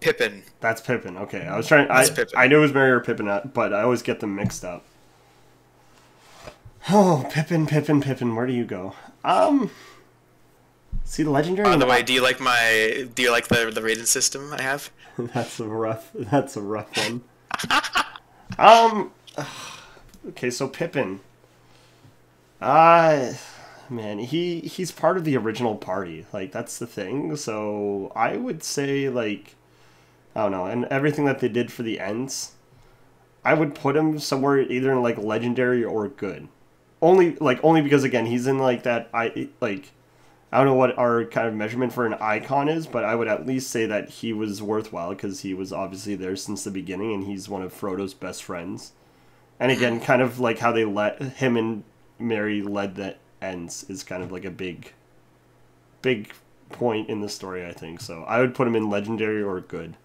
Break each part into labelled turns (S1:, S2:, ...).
S1: Pippin.
S2: That's Pippin. Okay, I was trying.
S1: That's Pippin.
S2: I knew it was Merry or Pippin, but I always get them mixed up. Oh, Pippin. Where do you go? See the legendary.
S1: By the way, do you like the rating system I have?
S2: That's a rough one. Okay, so Pippin. Man, he's part of the original party. Like, that's the thing. So I would say, like, I don't know, and everything that they did for the ends, I would put him somewhere either in like legendary or good. Only because again he's in like that I don't know what our kind of measurement for an icon is, but I would at least say that he was worthwhile because he was obviously there since the beginning and he's one of Frodo's best friends. And again, kind of like how they let him and Merry led the ends is kind of like a big point in the story, I think. So I would put him in legendary or good.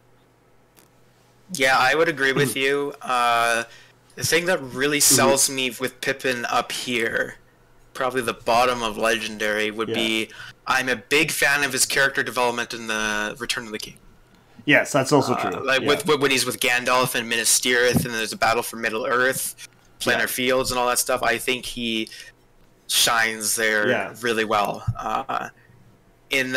S1: Yeah, I would agree with you. The thing that really sells me with Pippin up here, probably the bottom of legendary, would be I'm a big fan of his character development in the Return of the King.
S2: Yes, that's also true.
S1: Like when he's with Gandalf and Minas Tirith, and there's a battle for Middle Earth, Planar Fields, and all that stuff. I think he shines there really well. And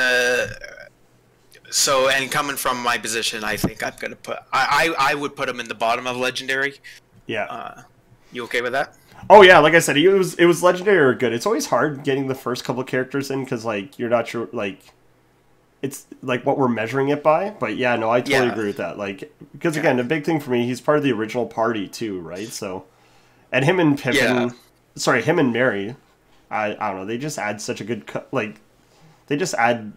S1: coming from my position, I think I'm gonna put I would put him in the bottom of legendary.
S2: Yeah.
S1: You okay with that?
S2: Oh yeah, like I said, it was legendary or good. It's always hard getting the first couple of characters in because like you're not sure like it's like what we're measuring it by. But yeah, no, I totally agree with that. Like because again, the big thing for me, he's part of the original party too, right? So, and him and Pippin, him and Merry, I don't know, they just add such a good they just add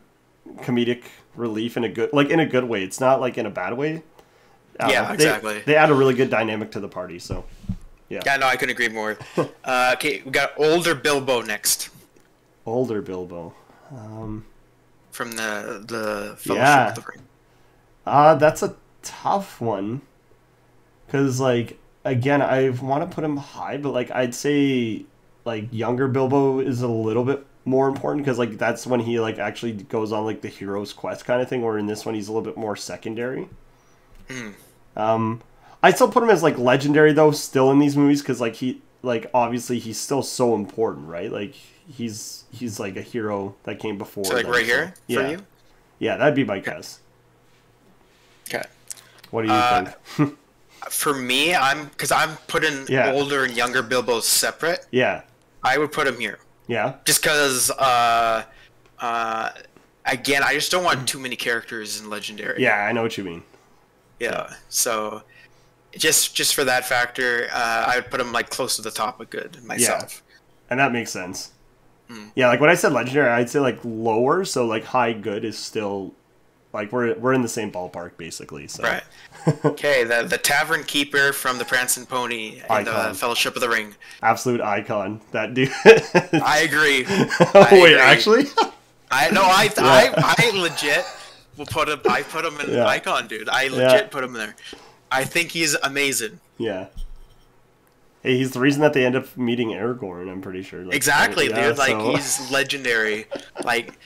S2: comedic relief in a good way. It's not like in a bad way.
S1: Exactly.
S2: They add a really good dynamic to the party. So. Yeah.
S1: Yeah, no, I couldn't agree more. Okay, we got older Bilbo next.
S2: Older Bilbo.
S1: From the Fellowship of the Ring.
S2: That's a tough one. Because, like, again, I want to put him high, but, like, I'd say, like, younger Bilbo is a little bit more important. Because, like, that's when he, like, actually goes on, like, the hero's quest kind of thing. Where in this one, he's a little bit more secondary. I still put him as like legendary though, still in these movies because obviously he's still so important, right? Like he's like a hero that came before.
S1: So like right here for you?
S2: Yeah, that'd be my guess.
S1: Okay.
S2: What do you think?
S1: For me, I'm putting older and younger Bilbo separate.
S2: Yeah.
S1: I would put him here.
S2: Yeah.
S1: Just because again, I just don't want too many characters in legendary.
S2: Yeah, I know what you mean.
S1: Yeah. So. Just for that factor, I would put him like close to the top of good myself.
S2: Yeah. And that makes sense. Yeah, like when I said legendary, I'd say like lower, so like high good is still like we're in the same ballpark basically. So.
S1: Right. Okay, the Tavern Keeper from the Prancing Pony and the Fellowship of the Ring.
S2: Absolute icon, that dude.
S1: I agree.
S2: Actually?
S1: I legit will put him. I put him in an icon, dude. I legit put him there. I think he's amazing.
S2: Yeah. Hey, he's the reason that they end up meeting Aragorn, I'm pretty sure. Like,
S1: exactly, dude. Like, he's legendary. Like,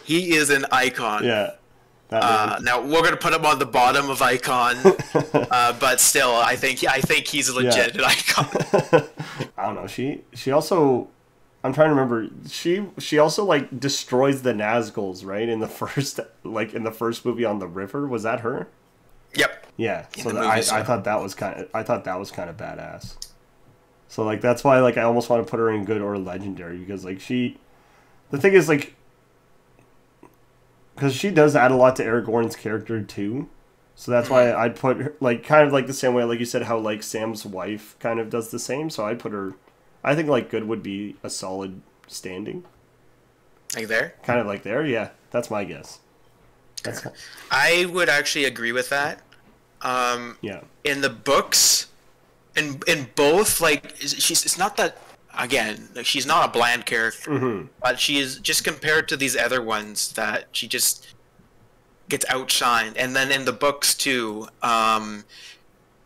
S1: he is an icon.
S2: Yeah.
S1: Now, we're going to put him on the bottom of icon, but still, I think he's legit an icon.
S2: I don't know. She also... I'm trying to remember. She also, like, destroys the Nazguls, right? In the first movie on the river. Was that her?
S1: Yep.
S2: Yeah, so I thought that was kind of badass. So like that's why like I almost want to put her in good or legendary because like the thing is like because she does add a lot to Aragorn's character too, so that's why I'd put her like kind of like the same way like you said how like Sam's wife kind of does the same. So I'd put her. I think like good would be a solid standing.
S1: Like there.
S2: Kind of like there, yeah. That's my guess.
S1: I would actually agree with that. In the books, in both, like it's not that again. Like, she's not a bland character, but she is just compared to these other ones that she just gets outshined. And then in the books too,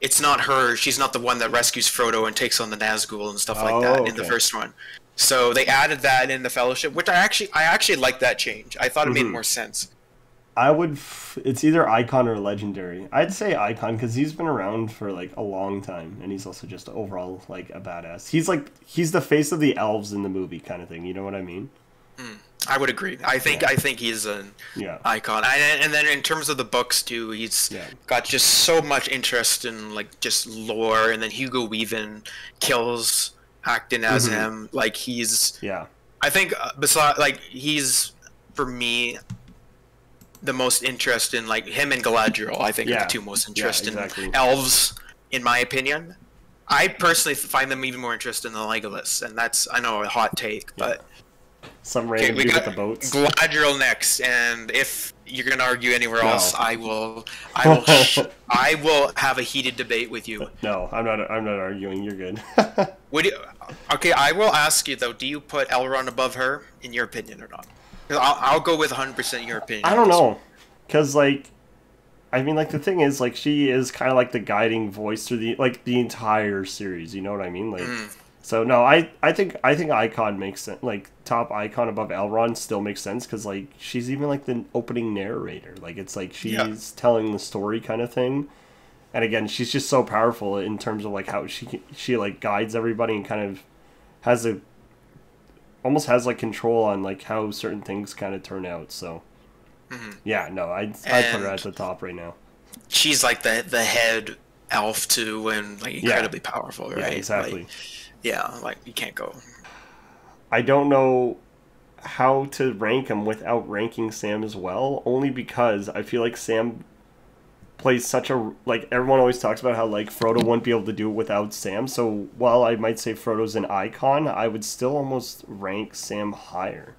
S1: it's not her. She's not the one that rescues Frodo and takes on the Nazgul and stuff like that in the first one. So they added that in the Fellowship, which I actually like that change. I thought it made more sense.
S2: It's either icon or legendary. I'd say icon because he's been around for like a long time, and he's also just overall like a badass. He's the face of the elves in the movie kind of thing. You know what I mean?
S1: I would agree. I think he's an icon. And then in terms of the books too, he's got just so much interest in like just lore, and then Hugo Weaving kills acting as him. Like he's I think besides like he's for me the most interest in like him and Galadriel. I think are the two most interesting elves in my opinion. I personally find them even more interesting than Legolas, and that's I know a hot take, but.
S2: Some random dude with the boats.
S1: Galadriel next, and if you're gonna argue anywhere else, I will have a heated debate with you.
S2: No, I'm not arguing. You're good.
S1: Okay, I will ask you though. Do you put Elrond above her, in your opinion, or not? I'll go with 100% your opinion.
S2: I don't know, because like, I mean, like the thing is, like she is kind of like the guiding voice through the entire series. You know what I mean? Like. So no, I think icon makes sense. Like top icon above Elrond still makes sense because like she's even like the opening narrator. Like it's like she's telling the story kind of thing. And again, she's just so powerful in terms of like how she like guides everybody and kind of has almost has like control on like how certain things kind of turn out. So yeah, no, I'd put her at the top right now.
S1: She's like the head elf too, and like incredibly powerful, right?
S2: Yeah, exactly.
S1: Like, yeah, like you can't go.
S2: I don't know how to rank him without ranking Sam as well, only because I feel like Sam plays such a like everyone always talks about how like Frodo wouldn't be able to do it without Sam. So while I might say Frodo's an icon, I would still almost rank Sam higher,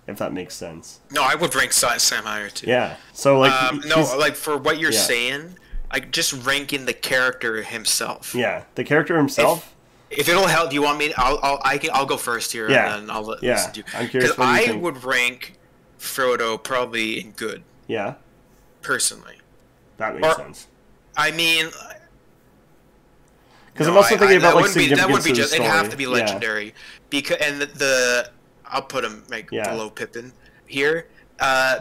S2: if that makes sense.
S1: No, I would rank Sam higher too.
S2: Yeah. So like
S1: no, like for what you're saying, like just ranking the character himself.
S2: Yeah, the character himself.
S1: If it'll help, do you want me? I'll go first here, and then I'll listen to you.
S2: I'm curious.
S1: Because I would rank Frodo probably in good.
S2: Yeah.
S1: Personally.
S2: That makes sense.
S1: I mean.
S2: Because I'm also thinking about like significance
S1: that would be
S2: of the
S1: just.
S2: story.
S1: It'd have to be legendary, because I'll put him like below Pippin here,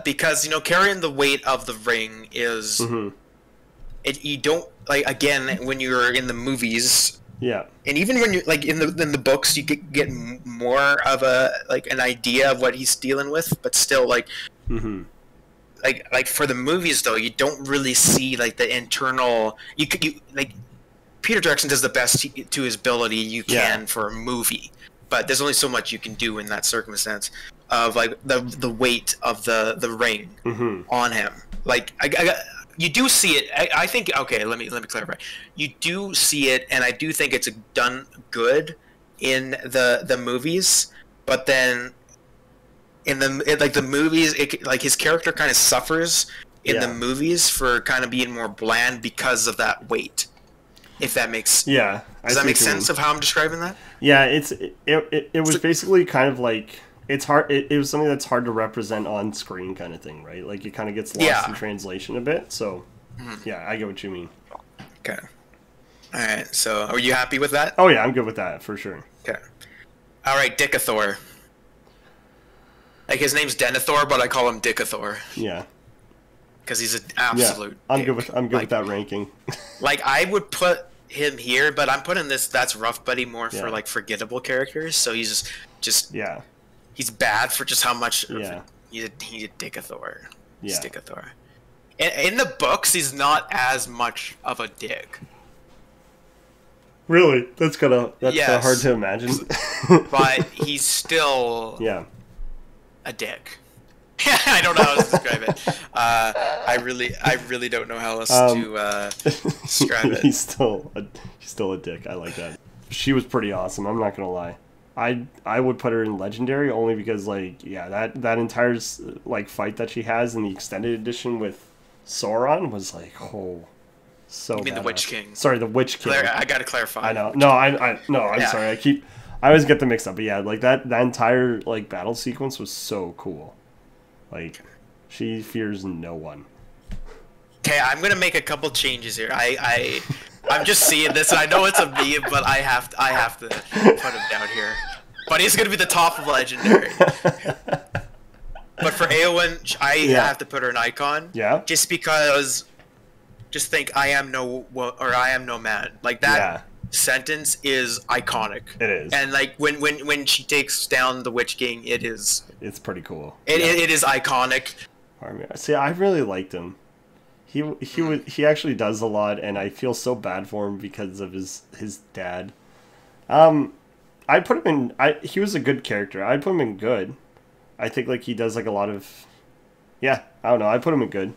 S1: because carrying the weight of the ring is. You don't like again when you're in the movies.
S2: Yeah, and
S1: even when you like in the books, you get more of an idea of what he's dealing with, but still like for the movies though, you don't really see like the internal. You like Peter Jackson does the best to his ability you can for a movie, but there's only so much you can do in that circumstance of like the weight of the ring on him. Like you do see it. I think. Okay, let me clarify. You do see it, and I do think it's done good in the movies. But then, in the movies, like his character kind of suffers in the movies for kind of being more bland because of that weight. If that makes does that make sense of how I'm describing that?
S2: Yeah, it was basically kind of like. It's hard. It was something that's hard to represent on screen, kind of thing, right? Like it kind of gets lost in translation a bit. So, yeah, I get what you mean.
S1: Okay. All right. So, are you happy with that?
S2: Oh yeah, I'm good with that for sure.
S1: Okay. All right, Dickathor. Like his name's Denethor, but I call him Dickathor.
S2: Yeah.
S1: Because he's an absolute.
S2: Yeah, I'm good with that ranking.
S1: Like I would put him here, but I'm putting That's Rough Buddy more for like forgettable characters. So he's just He's bad for just how much. He's a Dickathor. He's Dickathor. In the books, he's not as much of a dick.
S2: Really? That's kind of hard to imagine.
S1: But he's still a dick. I don't know how to describe it. I really don't know how else to describe it.
S2: He's still a dick. I like that. She was pretty awesome. I'm not gonna lie. I would put her in legendary only because like that entire like fight that she has in the extended edition with Sauron was like so. You mean
S1: the Witch King?
S2: Sorry, the Witch King.
S1: I gotta clarify.
S2: I know. No, I'm sorry. I always get them mixed up. But yeah, like that entire like battle sequence was so cool. Like she fears no one.
S1: Okay, I'm gonna make a couple changes here. I'm just seeing this, and I know it's a meme, but I have to put him down here. But he's gonna be the top of legendary. But for Eowyn, I have to put her an icon.
S2: Yeah.
S1: Just because, just think, I am no man. Like that sentence is iconic.
S2: It is.
S1: And like when she takes down the Witch King, it's
S2: pretty cool.
S1: It is iconic.
S2: See, I really liked him. He actually does a lot, and I feel so bad for him because of his dad. I put him in. He was a good character. I'd put him in good. I think like he does like a lot of. Yeah, I don't know. I put him in good.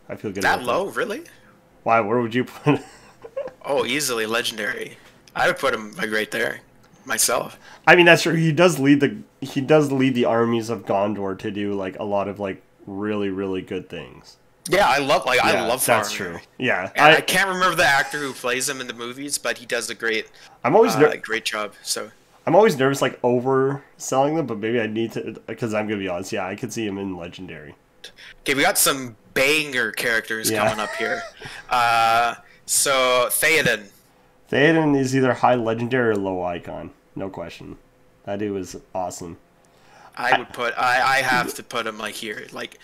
S2: I feel good.
S1: That low, really?
S2: Why? Where would you put?
S1: Oh, easily legendary. I would put him like right there, myself.
S2: I mean, that's true. He does lead the armies of Gondor to do like a lot of like really, really good things.
S1: Yeah, I love Faramir.
S2: That's true. Yeah,
S1: and I can't remember the actor who plays him in the movies, but he does a great.
S2: I'm always
S1: great job. So
S2: I'm always nervous like overselling them, but maybe I need to because I'm gonna be honest. Yeah, I could see him in legendary.
S1: Okay, we got some banger characters coming up here. So Theoden.
S2: Theoden is either high legendary or low icon, no question. That dude was awesome.
S1: I have to put him like here, like.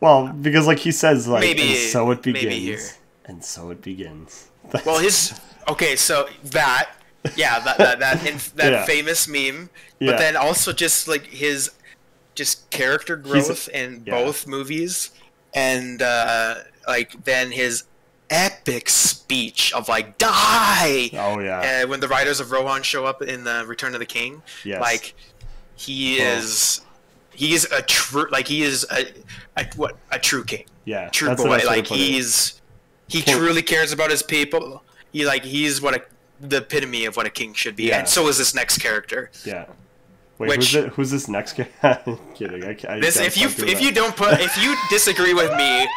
S2: Well, because like he says, like,
S1: maybe,
S2: and so it begins,
S1: maybe here.
S2: And so it begins.
S1: Well, so that famous meme, but then also just like his character growth in both movies, and like then his epic speech of like die.
S2: Oh yeah.
S1: When the Riders of Rohan show up in the Return of the King, like he is a true a true king.
S2: Yeah,
S1: true boy. Like he truly cares about his people. He's the epitome of what a king should be, and so is this next character.
S2: Yeah. Wait, who's this next character? Kidding.
S1: If you disagree with me,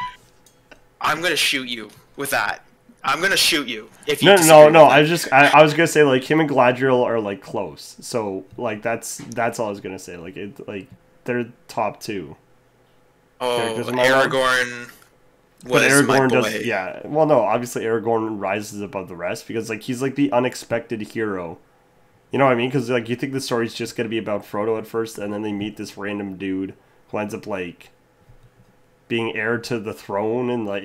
S1: I'm gonna shoot you with that. I'm gonna shoot you if you.
S2: No. I was gonna say like him and Galadriel are like close. So like that's all I was gonna say. Like they're top two.
S1: Oh, Aragorn.
S2: But Aragorn does, yeah. Well, no, obviously Aragorn rises above the rest because like he's like the unexpected hero. You know what I mean? Because like you think the story's just gonna be about Frodo at first, and then they meet this random dude who ends up like being heir to the throne, and like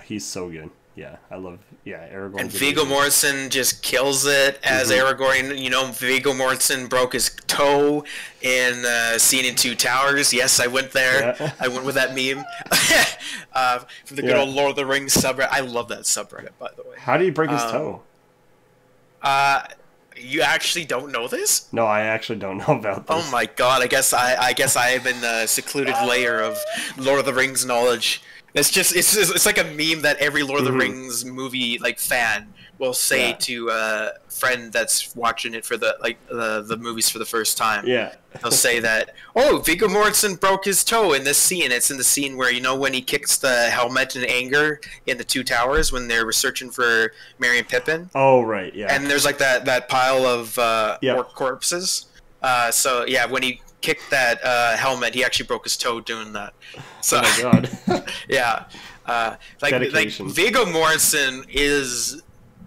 S2: he's so good. Yeah, I love Aragorn.
S1: And Viggo Mortensen just kills it as Aragorn. You know, Viggo Mortensen broke his toe in Scene in Two Towers. Yes, I went there. Yeah. I went with that meme from the good old Lord of the Rings subreddit. I love that subreddit, by the way.
S2: How do you break his toe?
S1: You actually don't know this?
S2: No, I actually don't know about this.
S1: Oh my god! I guess I am in the secluded layer of Lord of the Rings knowledge. It's like a meme that every Lord of the Rings movie like fan will say to a friend that's watching it for the movies for the first time.
S2: Yeah.
S1: They'll say that, oh, Viggo Mortensen broke his toe in this scene. It's in the scene where, you know, when he kicks the helmet in anger in the Two Towers when they were searching for Merry and Pippin.
S2: Oh, right, yeah.
S1: And there's like that pile of orc corpses. So yeah, when he kicked that helmet, he actually broke his toe doing that. So,
S2: oh my god.
S1: Yeah. Like Viggo Mortensen is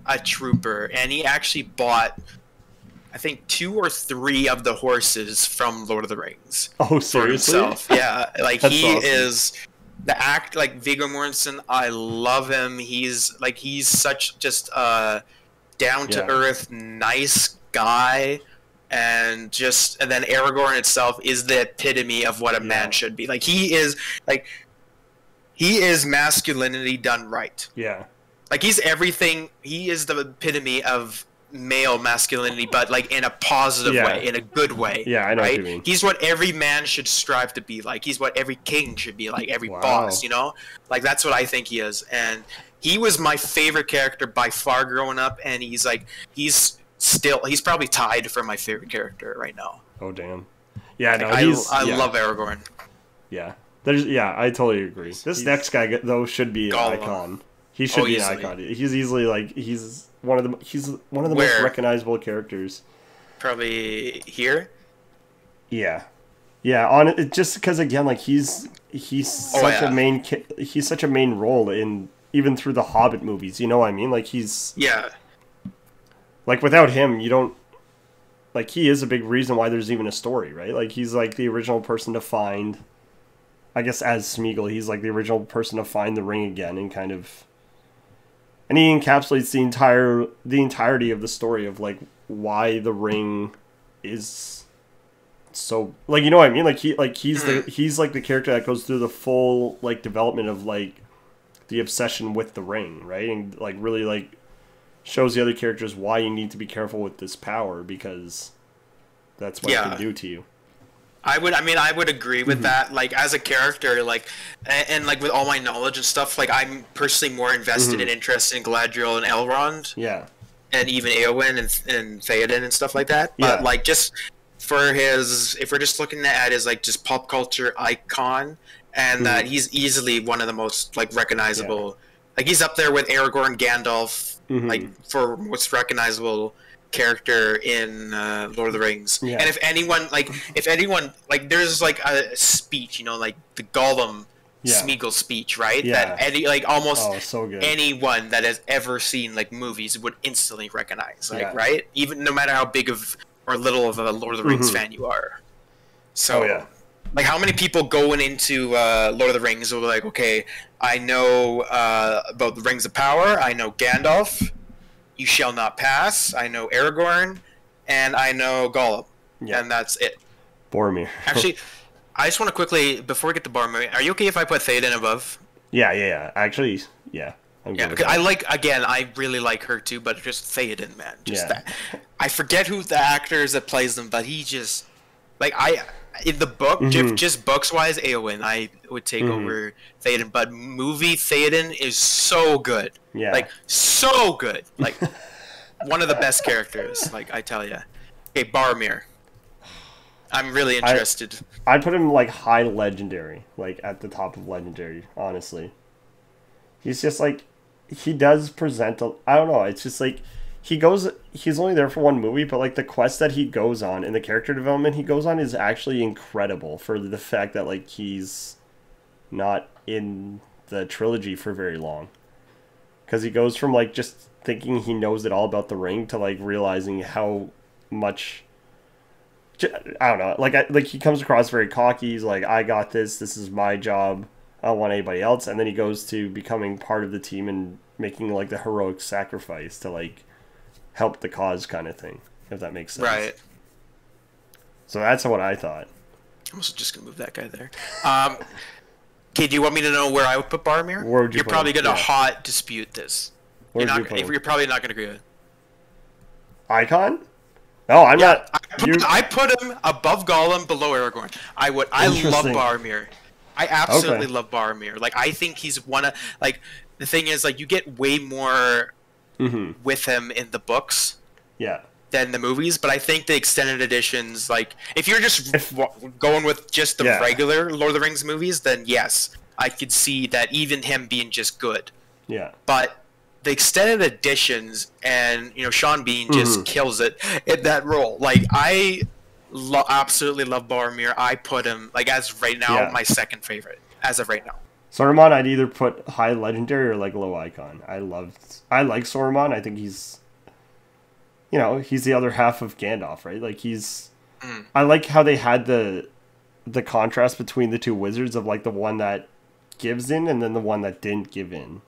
S1: a trooper, and he actually bought, I think, 2 or 3 of the horses from Lord of the Rings.
S2: Oh, seriously?
S1: For himself. Yeah, like he
S2: awesome.
S1: is like Viggo Mortensen. I love him. He's such just a down to earth, nice guy. And then Aragorn itself is the epitome of what a man should be. Like he is masculinity done right.
S2: Yeah.
S1: Like he's everything. He is the epitome of male masculinity, but like in a positive way, in a good way.
S2: Yeah, I know what you mean.
S1: He's what every man should strive to be like. He's what every king should be like. Every boss, you know. Like that's what I think he is. And he was my favorite character by far growing up. And he's probably tied for my favorite character right now.
S2: Oh damn. Yeah, no,
S1: I love Aragorn.
S2: Yeah. I totally agree. This next guy though should be an icon. He should be an icon. He's easily he's one of the most recognizable characters.
S1: Probably here.
S2: Yeah. Yeah, just because again, like he's such a main role in even through the Hobbit movies. You know what I mean? Like he's like without him, you don't like he is a big reason why there's even a story, right? Like he's like the original person to find I guess as Smeagol, he's like the original person to find the ring again and kind of, and he encapsulates the entirety of the story of like why the ring is so, like, you know what I mean? Like he's like the character that goes through the full like development of like the obsession with the ring, right? And like really like shows the other characters why you need to be careful with this power because that's what it can do to you.
S1: I would agree with that. Like, as a character, like, and like with all my knowledge and stuff, like, I'm personally more invested and interested in Galadriel and Elrond.
S2: Yeah.
S1: And even Eowyn and Theoden and stuff like that. But like, just for his, if we're just looking at his like just pop culture icon, and that he's easily one of the most like recognizable. Like, he's up there with Aragorn, Gandalf, like for most recognizable character in Lord of the Rings. And if anyone like there's like a speech, you know, like the Gollum Smeagol speech, right? That almost
S2: so good.
S1: Anyone that has ever seen like movies would instantly recognize, like right? Even no matter how big of or little of a Lord of the Rings fan you are. So like, how many people going into Lord of the Rings will be like, okay, I know about the Rings of Power, I know Gandalf, You Shall Not Pass, I know Aragorn, and I know Gollum. And that's it.
S2: Boromir.
S1: Actually, I just want to quickly, before we get to Boromir, are you okay if I put Theoden above?
S2: Yeah. Actually, yeah.
S1: Because I really like her too, but just Theoden, man. Just that. I forget who the actor is that plays them, but he just, like, in the book, just books-wise, Eowyn, I would take over Theoden, but movie Theoden is so good.
S2: Yeah.
S1: Like, so good. Like, one of the best characters, like, I tell you. Okay, Boromir. I'm really interested.
S2: I'd put him, like, high legendary. Like, at the top of legendary, honestly. He's just, like, he does present I don't know, it's just, like, he's only there for one movie, but like the quest that he goes on and the character development he goes on is actually incredible for the fact that like he's not in the trilogy for very long. Because he goes from like just thinking he knows it all about the ring to like realizing how much, I don't know, like he comes across very cocky. He's like, I got this is my job, I don't want anybody else. And then he goes to becoming part of the team and making like the heroic sacrifice to like help the cause kind of thing, if that makes sense.
S1: Right.
S2: So that's what I thought.
S1: I'm also just gonna move that guy there. Okay, do you want me to know where I would put Boromir?
S2: Where would you
S1: You're
S2: put
S1: probably
S2: him?
S1: gonna hot dispute this. You're probably not gonna agree with it.
S2: Icon? No, I'm not.
S1: I put him above Gollum, below Aragorn. I love Boromir. I absolutely love Boromir. Like, I think he's one of, like, the thing is, like, you get way more with him in the books than the movies, but I think the extended editions, like, if you're just going with just the regular Lord of the Rings movies, then yes, I could see that even him being just good.
S2: Yeah.
S1: But the extended editions, and, you know, Sean Bean just kills it in that role. Like, I absolutely love Boromir. I put him, like, as of right now, my second favorite, as of right now.
S2: Saruman, I'd either put high legendary or like low icon. I like Saruman. I think he's, you know, he's the other half of Gandalf, right? Like I like how they had the contrast between the two wizards of like the one that gives in and then the one that didn't give in,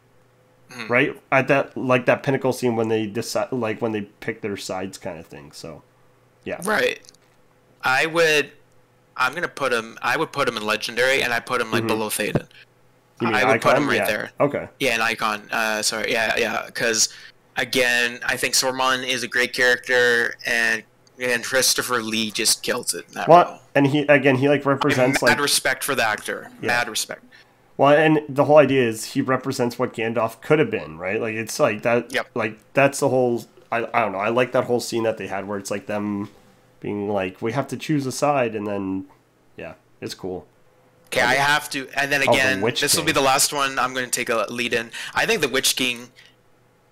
S2: right? At that pinnacle scene when they decide, like when they pick their sides kind of thing. So, yeah.
S1: Right. I would put him in legendary, and I put him like below Theoden. I would put him right there.
S2: Okay.
S1: Yeah, an icon. Because again, I think Saruman is a great character, and Christopher Lee just kills it in that role.
S2: And he like represents
S1: mad respect for the actor. Yeah. Mad respect.
S2: Well, and the whole idea is he represents what Gandalf could have been, right? Like it's like that.
S1: Yep.
S2: Like that's the whole. I don't know. I like that whole scene that they had where it's like them being like, we have to choose a side, and then it's cool.
S1: Okay, I have to, and then again, this will be the last one I'm going to take a lead in. I think the Witch King,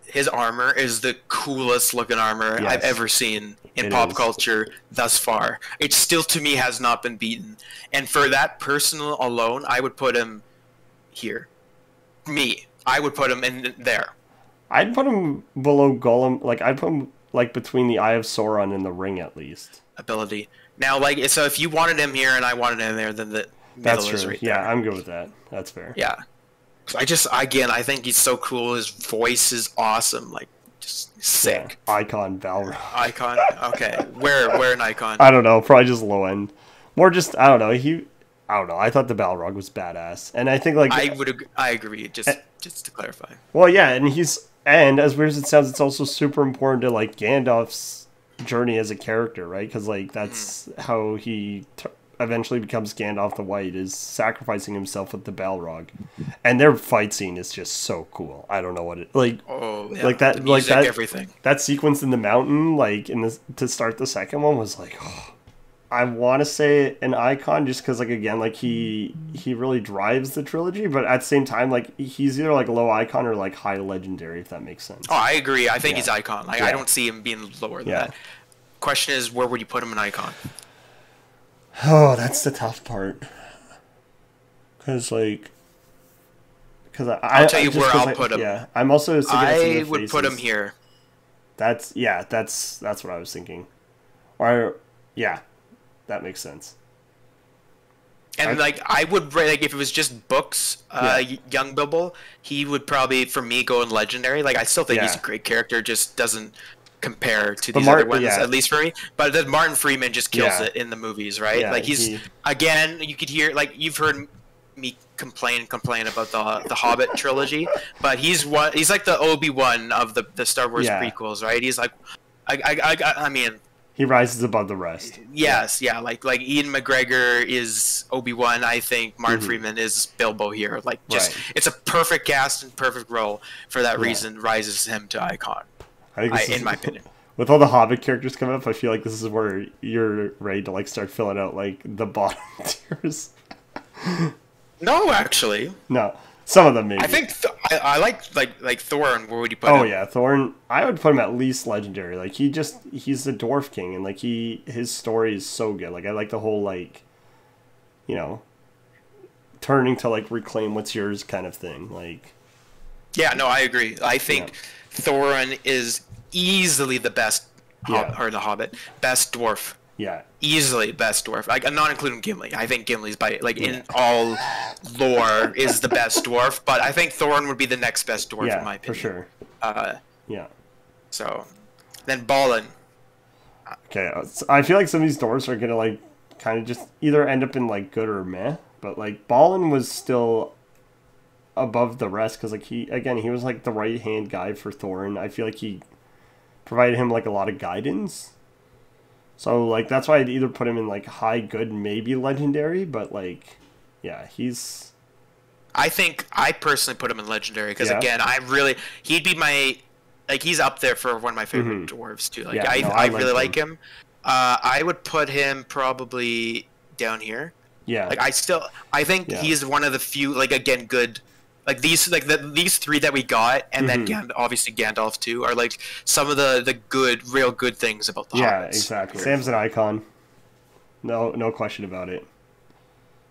S1: his armor is the coolest looking armor I've ever seen in pop culture thus far. It still, to me, has not been beaten. And for that personal alone, I would put him here. I would put him in there.
S2: I'd put him below Gollum. Like, I'd put him like between the Eye of Sauron and the Ring, at least.
S1: Ability. Now, like, so if you wanted him here and I wanted him there, then
S2: That's
S1: Middle is
S2: true.
S1: right
S2: Yeah,
S1: there.
S2: I'm good with that. That's fair.
S1: Yeah. So I think he's so cool. His voice is awesome. Like, just sick.
S2: Yeah. Icon Balrog.
S1: Icon. Okay. Where an icon?
S2: I don't know. Probably just low end. More just I don't know. I don't know. I thought the Balrog was badass, and I think like
S1: I agree. Just to clarify.
S2: well, yeah, and as weird as it sounds, it's also super important to like Gandalf's journey as a character, right? Because like that's how he eventually becomes Gandalf the White, is sacrificing himself with the Balrog, and their fight scene is just so cool. I don't know what it like.
S1: Oh, yeah.
S2: Like that,
S1: The music,
S2: like that,
S1: everything.
S2: That sequence in the mountain, like in this to start the second one, was like, oh, I want to say an icon, just because like again, like he really drives the trilogy, but at the same time, like he's either like low icon or like high legendary, if that makes sense.
S1: Oh, I agree. I think he's icon. Like,
S2: Yeah.
S1: I don't see him being lower than that. Question is, where would you put him in icon?
S2: Oh, that's the tough part. Because
S1: I'll tell you where I'll put him.
S2: Yeah, I'm also.
S1: I would put him here.
S2: That's what I was thinking. Or yeah, that makes sense.
S1: And like I would like if it was just books, young Bilbo, he would probably for me go in legendary. Like I still think he's a great character, just doesn't compare to these other ones, at least for me. But then Martin Freeman just kills it in the movies, right?
S2: Yeah,
S1: like again, you could hear like you've heard me complain about the Hobbit trilogy, but he's like the Obi-Wan of the Star Wars prequels, right? He's like I mean,
S2: he rises above the rest.
S1: Yes, yeah, like Ian McGregor is Obi-Wan. I think Martin Freeman is Bilbo here. Like, it's a perfect cast and perfect role for that reason. Rises him to icon. In my opinion.
S2: With all the Hobbit characters coming up, I feel like this is where you're ready to like start filling out like the bottom tiers.
S1: No, actually.
S2: No. Some of them maybe.
S1: I think I like Thorin. Where would you put him?
S2: Oh yeah, Thorin. I would put him at least legendary. Like he's the Dwarf King, and like his story is so good. Like I like the whole like, you know, turning to like reclaim what's yours kind of thing. Like.
S1: Yeah, no, I agree. I think Thorin is easily the best, or the Hobbit, best dwarf.
S2: Yeah.
S1: Easily best dwarf. Like, I'm not including Gimli. I think Gimli's in all lore is the best dwarf, but I think Thorin would be the next best dwarf in my opinion.
S2: For sure. Yeah.
S1: So, then Balin.
S2: Okay, I feel like some of these dwarves are gonna like kind of just either end up in like good or meh, but like Balin was still above the rest because like he was like the right hand guy for Thorin. I feel like he provided him like a lot of guidance. So, like, that's why I'd either put him in, like, high, good, maybe legendary, but, like, yeah, he's...
S1: I think I personally put him in legendary, because, again, he'd be my... Like, he's up there for one of my favorite dwarves, too. Like, I really like him. I would put him probably down here.
S2: Yeah.
S1: Like, I think he's one of the few, like, again, good... Like these three that we got, and then obviously Gandalf too, are like some of the real good things about the Hobbits.
S2: Yeah, exactly. Sam's an icon. No question about it.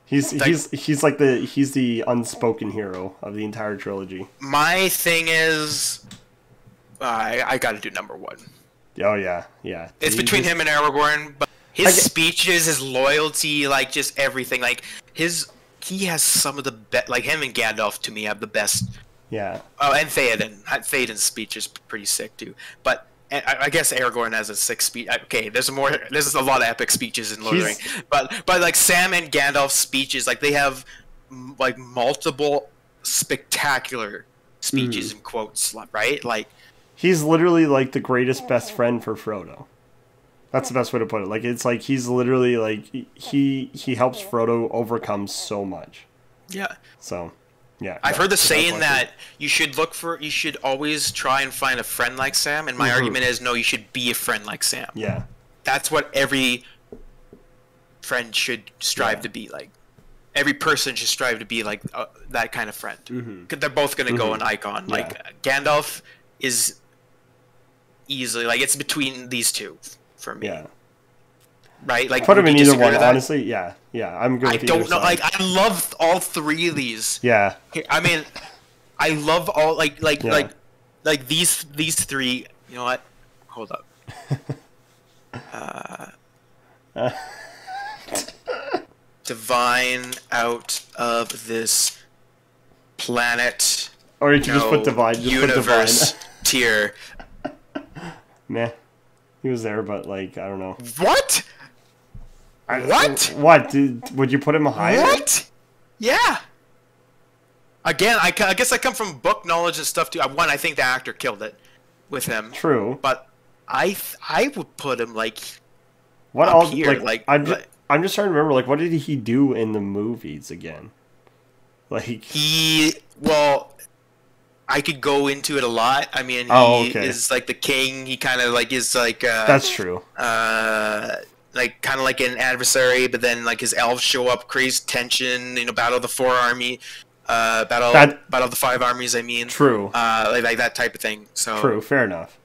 S2: He's the unspoken hero of the entire trilogy.
S1: My thing is, I got to do number one.
S2: Oh yeah.
S1: It's between him and Aragorn, but his speeches, his loyalty, like just everything, like he has some of the best, like him and Gandalf to me have the best.
S2: Yeah.
S1: Oh, and Theoden. Theoden's speech is pretty sick too. But I guess Aragorn has a sick speech. Okay, there's a lot of epic speeches in Lord of the Rings. But like Sam and Gandalf's speeches, like they have like multiple spectacular speeches and quotes, right? Like
S2: he's literally like the greatest best friend for Frodo. That's the best way to put it. Like it's like he's literally like he helps Frodo overcome so much.
S1: Yeah.
S2: So, yeah.
S1: I've heard the saying that you should always try and find a friend like Sam, and my argument is no, you should be a friend like Sam.
S2: Yeah.
S1: That's what every friend should strive to be like. Every person should strive to be like that kind of friend. Because they're both gonna go an icon. Like Gandalf is easily like it's between these two. For me, right? Like
S2: put him in either one. Honestly, yeah, I'm good.
S1: I don't know. Like I love all three of these.
S2: Yeah,
S1: I mean, I love all like these three. You know what? Hold up. divine out of this planet.
S2: Or you can just put divine. Just
S1: universe
S2: put divine.
S1: tier.
S2: Meh. He was there, but like I don't know.
S1: What? What?
S2: What? Would you put him higher?
S1: What? Yeah. Again, I guess I come from book knowledge and stuff too. One, I think the actor killed it with him.
S2: True.
S1: But I would put him like
S2: what
S1: up
S2: else?
S1: Here.
S2: I'm just trying to remember. Like, what did he do in the movies again? Like
S1: I could go into it a lot. I mean, he is like the king. He kind of like is like.
S2: That's true.
S1: Like kind of like an adversary, but then like his elves show up, creates tension. Battle of the Four Army, battle of the Five Armies. I mean,
S2: true.
S1: Like that type of thing. So
S2: true. Fair enough.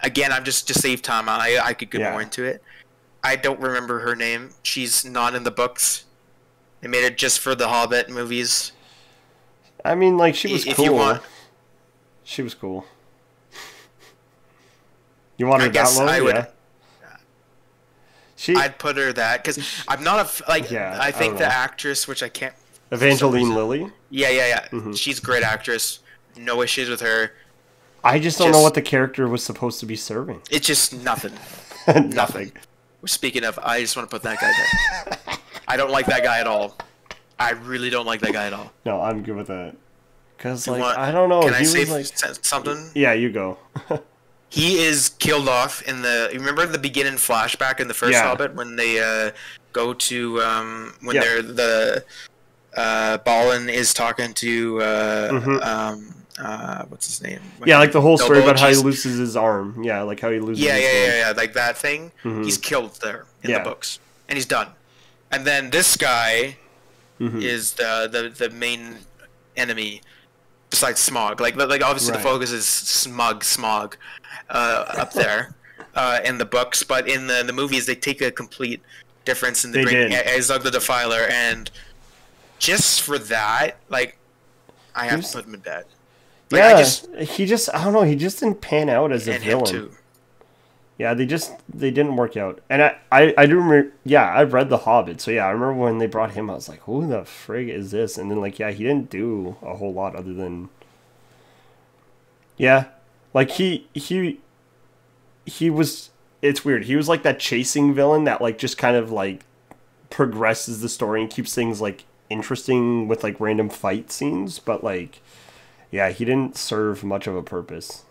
S1: Again, I'm just to save time. I could get more into it. I don't remember her name. She's not in the books. They made it just for the Hobbit movies.
S2: I mean, like she was cool.
S1: If you want,
S2: she was cool. You want her that low?
S1: I would.
S2: Yeah.
S1: I'd put her that because I'm not a like. Yeah, I think the actress, which I can't.
S2: Evangeline Lilly.
S1: Yeah. Mm-hmm. She's a great actress. No issues with her.
S2: I just don't know what the character was supposed to be serving.
S1: It's just nothing.
S2: Nothing.
S1: Speaking of, I just want to put that guy there. I don't like that guy at all. I really don't like that guy at all.
S2: No, I'm good with that. Cause I don't know.
S1: Can I say something?
S2: Yeah, you go.
S1: He is killed off in the. Remember the beginning flashback in the first Hobbit when they go to when they're the Balin is talking to what's his name?
S2: Like the whole story about how he loses his arm. Yeah, like how he loses.
S1: Yeah, like that thing. Mm-hmm. He's killed there in the books, and he's done. And then this guy is the main enemy. Besides Smog, like obviously the focus is Smog up there in the books, but in the movies they take a complete difference and they bring Azog the Defiler, and just for that, like I have to put him in bed. Like,
S2: I don't know, he just didn't pan out as a villain. Him too. Yeah, they didn't work out, and I do remember. Yeah, I've read The Hobbit, so yeah, I remember when they brought him. I was like, "Who the frig is this?" And then he didn't do a whole lot other than. Yeah, like he was. It's weird. He was like that chasing villain that like just kind of like progresses the story and keeps things like interesting with like random fight scenes, but like, yeah, he didn't serve much of a purpose.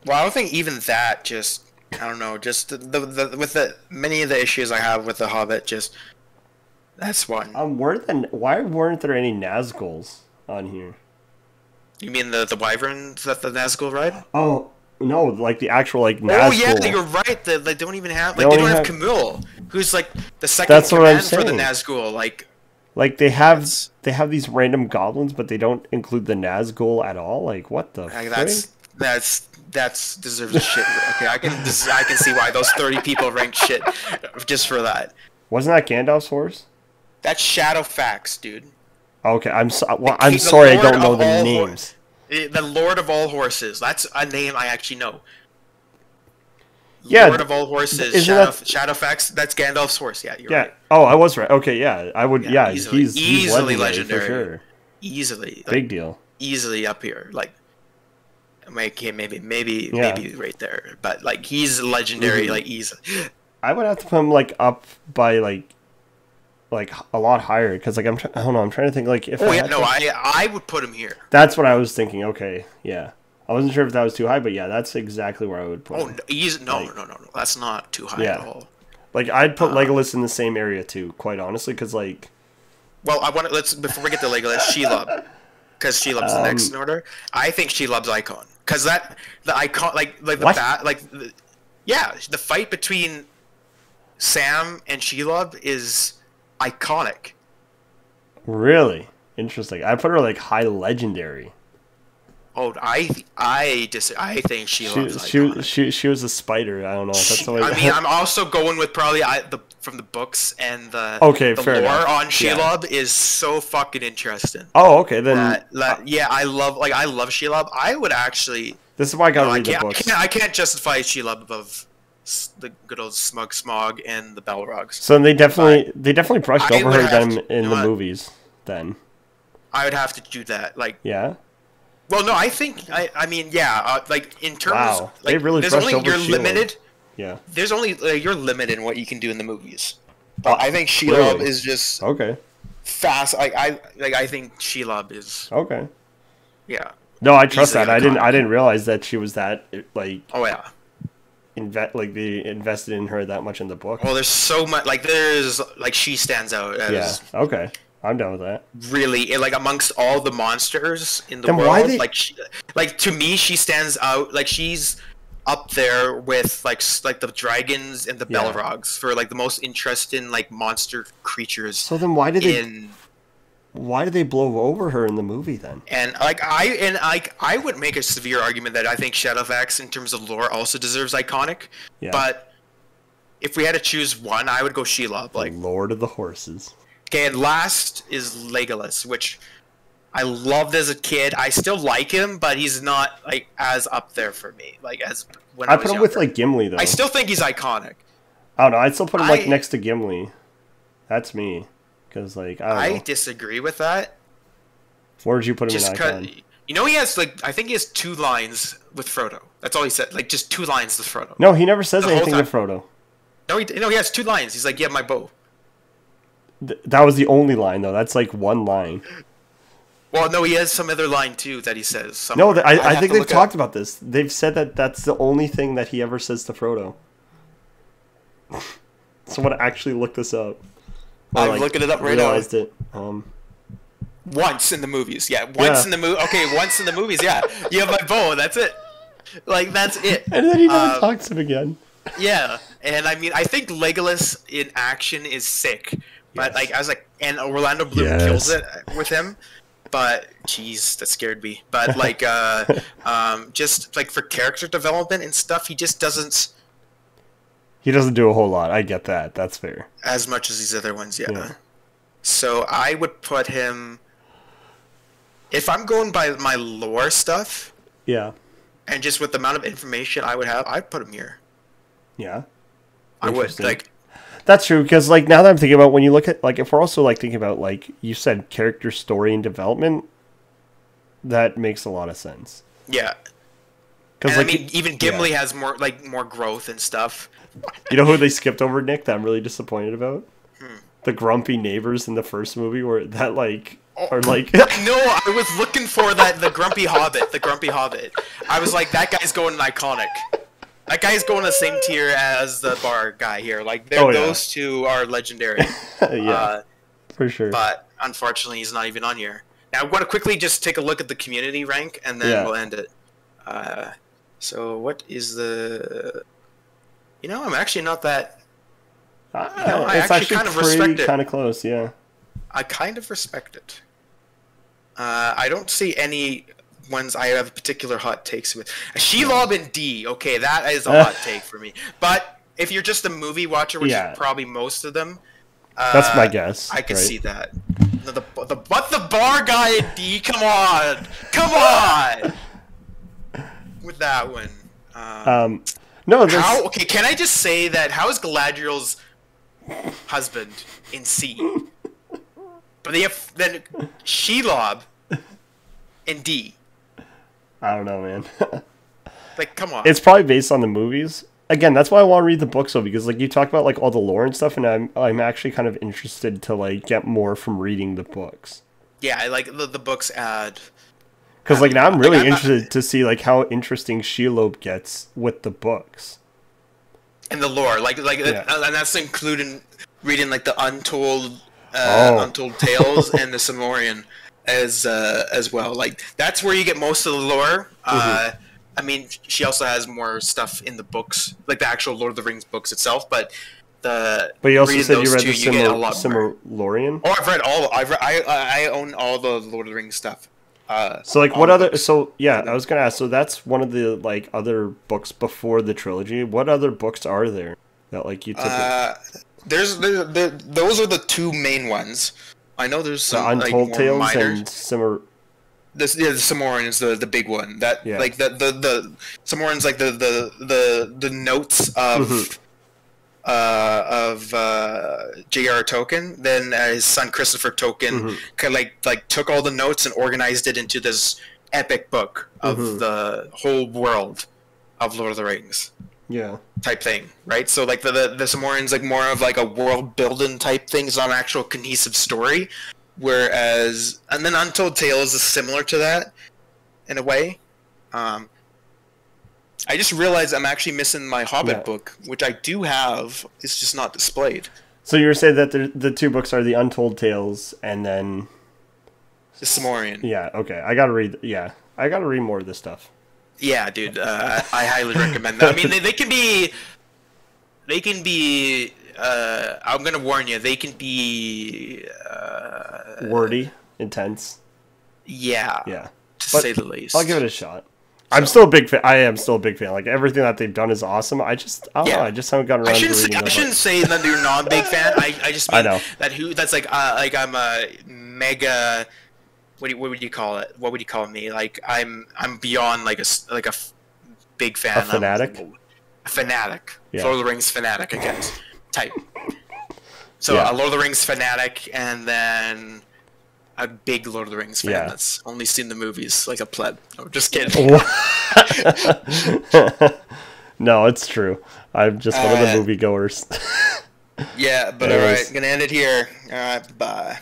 S1: Well, I don't think even that. Just I don't know. Just the with the many of the issues I have with the Hobbit. Just that's one.
S2: Why weren't there any Nazguls on here?
S1: You mean the wyverns that the Nazgul ride?
S2: Oh no, like the actual like Nazgul.
S1: Oh yeah, you're right. They don't even have they don't have Camille, who's like the second command for the Nazgul.
S2: Like they have these random goblins, but they don't include the Nazgul at all. Like what the?
S1: That's deserves a shit. Okay, I can see why those 30 people ranked shit just for that.
S2: Wasn't that Gandalf's horse?
S1: That's Shadowfax, dude.
S2: Okay, I'm sorry, I don't know the names.
S1: The Lord of all horses. That's a name I actually know.
S2: Yeah,
S1: Lord of all horses. Shadowfax. That's Gandalf's horse. Yeah, you're right.
S2: Oh, I was right. Okay, yeah, I would. Yeah,
S1: he's legendary
S2: for sure.
S1: Easily,
S2: big deal.
S1: Easily up here, like. Maybe right there, but like he's legendary, like easily.
S2: I would have to put him like up by like a lot higher because like I don't know. I'm trying to think like if.
S1: I would put him here.
S2: That's what I was thinking. Okay, yeah, I wasn't sure if that was too high, but yeah, that's exactly where I would put him.
S1: No, that's not too high at all.
S2: Like I'd put Legolas in the same area too, quite honestly, because like.
S1: Well, let's before we get to Legolas, Shelob. Because Shelob's the next in order. I think Shelob's icon. Because the icon, the fight between Sam and Shelob is iconic.
S2: Really interesting. I put her like high legendary.
S1: Oh, I think Shelob's iconic.
S2: She was a spider. I don't know. That's the way.
S1: I'm also going with probably from the books and the
S2: fair
S1: lore on Shelob is so fucking interesting.
S2: Oh, okay then.
S1: I love Shelob. I would actually.
S2: This is why I gotta read the books.
S1: I can't justify Shelob above the good old Smog and the Balrogs.
S2: So they definitely brushed over her them in the
S1: what?
S2: movies. Then
S1: I would have to do that. Like,
S2: yeah.
S1: Well, no, I think I mean, yeah. Like in terms,
S2: wow,
S1: like,
S2: they really
S1: there's
S2: brushed
S1: only
S2: over
S1: you're
S2: Shelob.
S1: limited.
S2: Yeah.
S1: There's only you're limited in what you can do in the movies. But I think Shelob is just
S2: okay.
S1: Fast. I think Shelob is
S2: okay.
S1: Yeah.
S2: No, I trust that. I didn't realize that she was that like.
S1: Oh yeah.
S2: They invested in her that much in the book.
S1: Well, there's so much. Like there's like she stands out as.
S2: Yeah. Okay. I'm done with that.
S1: Really, like amongst all the monsters in the world, like to me, she stands out. Like she's up there with like the dragons and the Balrogs for like the most interesting like monster creatures.
S2: So then why did they blow over her in the movie then?
S1: And I would make a severe argument that I think Shadowfax in terms of lore also deserves iconic. Yeah. But if we had to choose one, I would go Shelob. Like
S2: Lord of the Horses.
S1: Okay, and last is Legolas, which I loved as a kid. I still like him, but he's not like as up there for me. Like as when I
S2: put him with like Gimli though.
S1: I still think he's iconic.
S2: I don't know. I'd still put him like next to Gimli. That's me, because like I
S1: disagree with that.
S2: Where would you put him in icon?
S1: You know, he has like I think he has 2 lines with Frodo. That's all he said. Like just 2 lines with Frodo.
S2: No, he never says anything to Frodo.
S1: No, he has 2 lines. He's like, "Yeah, my bow."
S2: That was the only line, though. That's like one line.
S1: Well, no, he has some other line, too, that he says. Somewhere.
S2: No, I think they've talked about this. They've said that that's the only thing that he ever says to Frodo. Someone actually looked this up.
S1: I'm looking it up right now.
S2: It.
S1: Once in the movies, yeah. Once in the movie. Okay, once in the movies, yeah. You have my bow, that's it. Like, that's it.
S2: And then he never talks to him again.
S1: Yeah, and I mean, I think Legolas in action is sick. But like I was like, and Orlando Bloom kills it with him. But jeez, that scared me. But like, just like for character development and stuff, he just doesn't.
S2: He doesn't do a whole lot. I get that. That's fair.
S1: As much as these other ones, yeah. So I would put him. If I'm going by my lore stuff.
S2: Yeah.
S1: And just with the amount of information I would have, I'd put him here.
S2: Yeah.
S1: I would like.
S2: That's true, because like now that I'm thinking about when you look at like if we're also like thinking about like you said character story and development, that makes a lot of sense.
S1: Yeah. Because like, I mean, even Gimli has more growth and stuff.
S2: You know who they skipped over, Nick? That I'm really disappointed about. The grumpy neighbors in the first movie, where that like are like.
S1: No, I was looking for that the grumpy hobbit. The grumpy hobbit. I was like, that guy's going iconic. That guy's going the same tier as the bar guy here. Like, those two are legendary.
S2: Yeah, for sure.
S1: But unfortunately, he's not even on here. Now, I want to quickly just take a look at the community rank, and then we'll end it. So, what is the... You know, I'm actually not that... I actually kind of respect it.
S2: Kind of close, yeah.
S1: I kind of respect it. I don't see any... ones I have particular hot takes with. Shelob and D, okay, that is a hot take for me. But if you're just a movie watcher, which is probably most of them,
S2: that's my guess.
S1: I can see that. The bar guy and D, come on, with that one.
S2: No,
S1: okay, can I just say that how is Galadriel's husband in C? But then Shelob in D.
S2: I don't know, man.
S1: Like, come on.
S2: It's probably based on the movies. Again, that's why I want to read the books, though, because like you talk about like all the lore and stuff, and I'm actually kind of interested to like get more from reading the books.
S1: Yeah, I like the books add.
S2: Because like now I'm really interested to see like how interesting Shelob gets with the books.
S1: And the lore, and that's including reading like the Untold Tales and the Silmarillion. As well, like that's where you get most of the lore. I mean, she also has more stuff in the books, like the actual Lord of the Rings books itself. But
S2: you also said you read the Silmarillion.
S1: Oh, I've read all. I own all the Lord of the Rings stuff.
S2: So like, what other? Books. So yeah, I was gonna ask. So that's one of the like other books before the trilogy. What other books are there that like you typically?
S1: Those are the 2 main ones. I know there's some
S2: Untold
S1: like,
S2: Tales
S1: minor...
S2: and
S1: the Samorians, the big one. That
S2: Yeah.
S1: like the Samorians, like the notes of J.R. Tolkien. Then his son Christopher Tolkien like took all the notes and organized it into this epic book of the whole world of Lord of the Rings.
S2: Yeah.
S1: Type thing, right? So like the Samorians, like more of like a world building type thing. It's not an actual cohesive story. Whereas, and then Untold Tales is similar to that in a way. I just realized I'm actually missing my Hobbit book, which I do have. It's just not displayed.
S2: So you're saying that the two books are the Untold Tales and then
S1: the Samorian.
S2: Yeah. Okay. I gotta read. Yeah, I gotta read more of this stuff.
S1: Yeah, dude. I highly recommend that. I mean, they can be. They can be. I'm gonna warn you. They can be.
S2: Wordy, intense.
S1: Yeah.
S2: Yeah.
S1: To say the least.
S2: I'll give it a shot. I'm still a big fan. I am still a big fan. Like everything that they've done is awesome. I just don't know. I just haven't gotten around to reading them.
S1: I shouldn't say that you're not a big fan. I just mean
S2: I know.
S1: That's like I'm a mega. What would you call it? What would you call me? Like I'm beyond like a big fan.
S2: A fanatic.
S1: A fanatic.
S2: Yeah.
S1: Lord of the Rings fanatic, I guess. Type. So a Lord of the Rings fanatic, and then a big Lord of the Rings fan that's only seen the movies, like a pleb. No, just kidding.
S2: No, it's true. I'm just one of the moviegoers.
S1: Yeah, but alright, gonna end it here. Alright, bye.